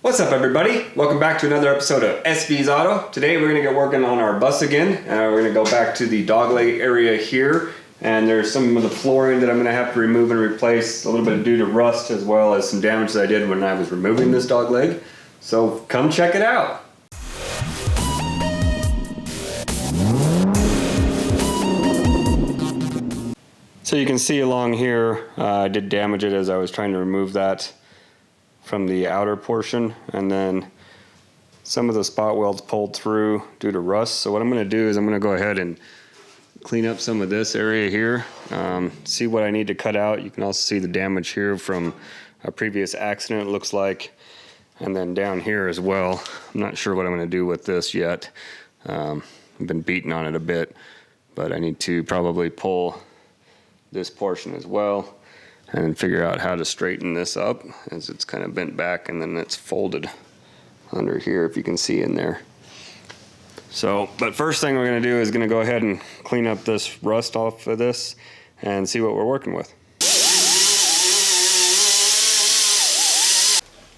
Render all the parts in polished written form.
What's up everybody? Welcome back to another episode of SV's Auto. Today we're going to get working on our bus again. We're going to go back to the dogleg area here, and there's some of the flooring that I'm going to have to remove and replace, a little bit due to rust as well as some damage that I did when I was removing this dogleg. So come check it out. So you can see along here, I did damage it as I was trying to remove that from the outer portion, and then some of the spot welds pulled through due to rust. So what I'm going to do is I'm going to go ahead and clean up some of this area here, see what I need to cut out. You can also see the damage here from a previous accident, it looks like, and then down here as well. I'm not sure what I'm going to do with this yet. I've been beating on it a bit, but I need to probably pull this portion as well and figure out how to straighten this up, as it's kind of bent back and then it's folded under here, if you can see in there. So, but first thing we're going to do is going to go ahead and clean up this rust off of this and see what we're working with.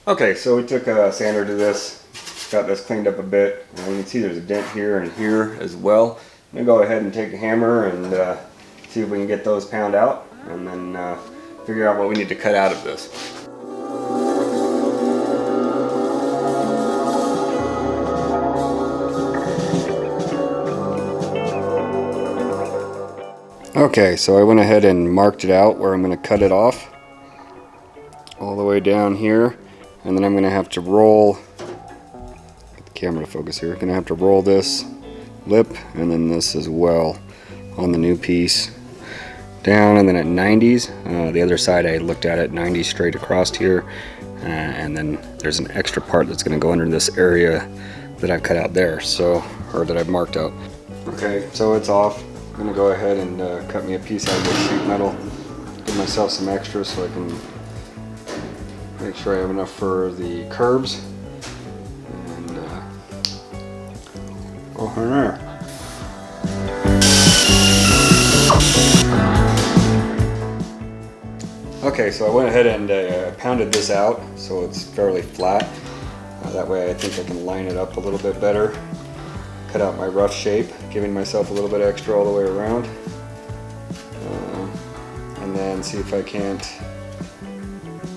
Okay, so we took a sander to this, got this cleaned up a bit, and you can see there's a dent here and here as well. I'm going to go ahead and take a hammer and see if we can get those pound out, and then figure out what we need to cut out of this. Okay, so I went ahead and marked it out where I'm going to cut it off all the way down here, and then I'm going to have to roll, get the camera to focus here, going to have to roll this lip and then this as well on the new piece down, and then at 90s. The other side I looked at it 90s straight across here, and then there's an extra part that's going to go under this area that I've cut out there, so, or that I've marked out. Okay, so it's off. I'm going to go ahead and cut me a piece out of this sheet metal, give myself some extra so I can make sure I have enough for the curbs, and go from there. Okay, so I went ahead and pounded this out so it's fairly flat. That way I think I can line it up a little bit better. Cut out my rough shape, giving myself a little bit extra all the way around. And then see if I can't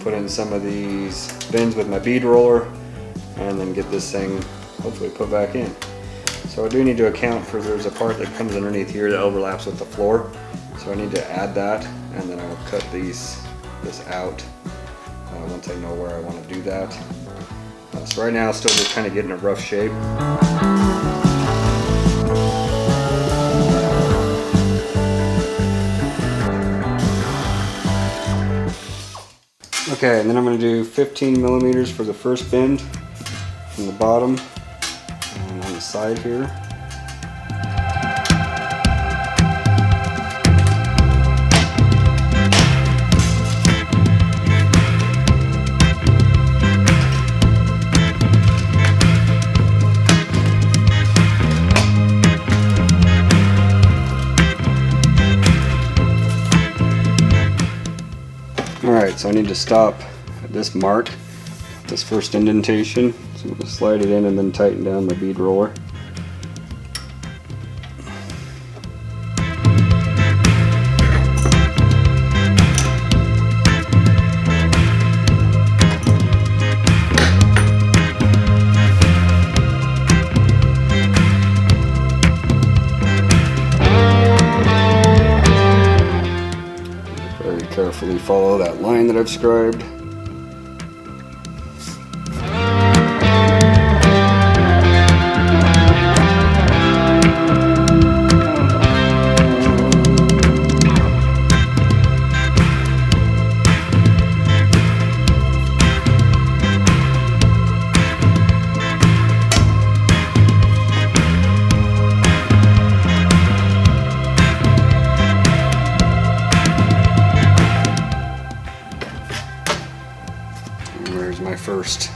put in some of these bins with my bead roller, and then get this thing hopefully put back in. So I do need to account for, there's a part that comes underneath here that overlaps with the floor. So I need to add that, and then I will cut this out once I know where I want to do that. So right now still just kind of getting a rough shape. Okay, and then I'm going to do 15 millimeters for the first bend from the bottom and on the side here. Alright, so I need to stop at this mark, this first indentation. So I'm going to slide it in and then tighten down my bead roller. Carefully follow that line that I've scribed. There's my first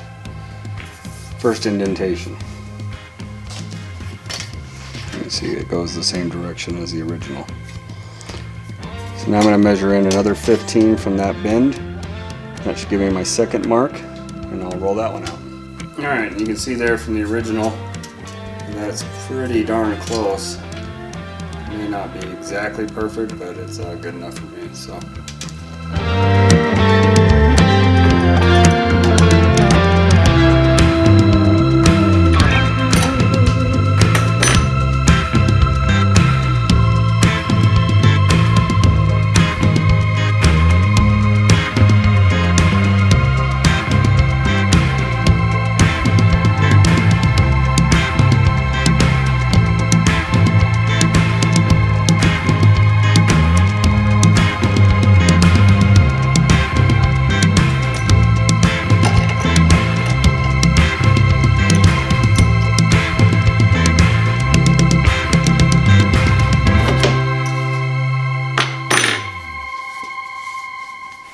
indentation. You can see it goes the same direction as the original. So now I'm going to measure in another 15 from that bend. That should give me my second mark, and I'll roll that one out. Alright, you can see there from the original, that's pretty darn close. May not be exactly perfect, but it's good enough for me. So.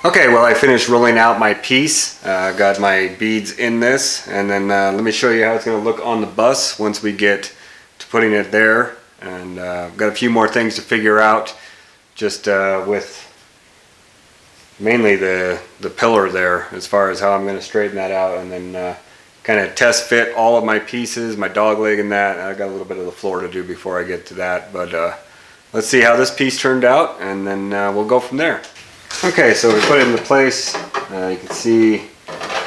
Okay, well I finished rolling out my piece. Got my beads in this, and then let me show you how it's going to look on the bus once we get to putting it there. And I've got a few more things to figure out, just with mainly the pillar there, as far as how I'm going to straighten that out, and then kind of test fit all of my pieces, my dog leg and that. I got a little bit of the floor to do before I get to that, but let's see how this piece turned out, and then we'll go from there. Okay, so we put it into place. You can see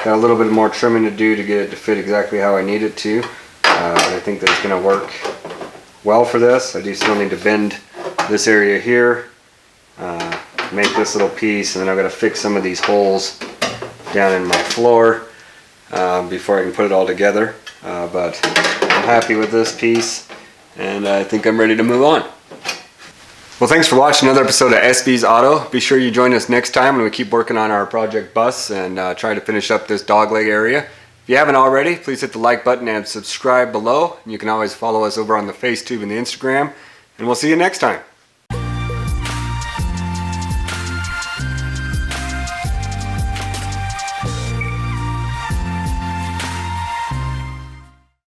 got a little bit more trimming to do to get it to fit exactly how I need it to. But I think that's going to work well for this. I do still need to bend this area here, make this little piece, and then I've got to fix some of these holes down in my floor before I can put it all together. But I'm happy with this piece, and I think I'm ready to move on. Well, thanks for watching another episode of SB's Auto. Be sure you join us next time when we keep working on our project bus and try to finish up this dogleg area. If you haven't already, please hit the like button and subscribe below. You can always follow us over on the FaceTube and the Instagram, and we'll see you next time.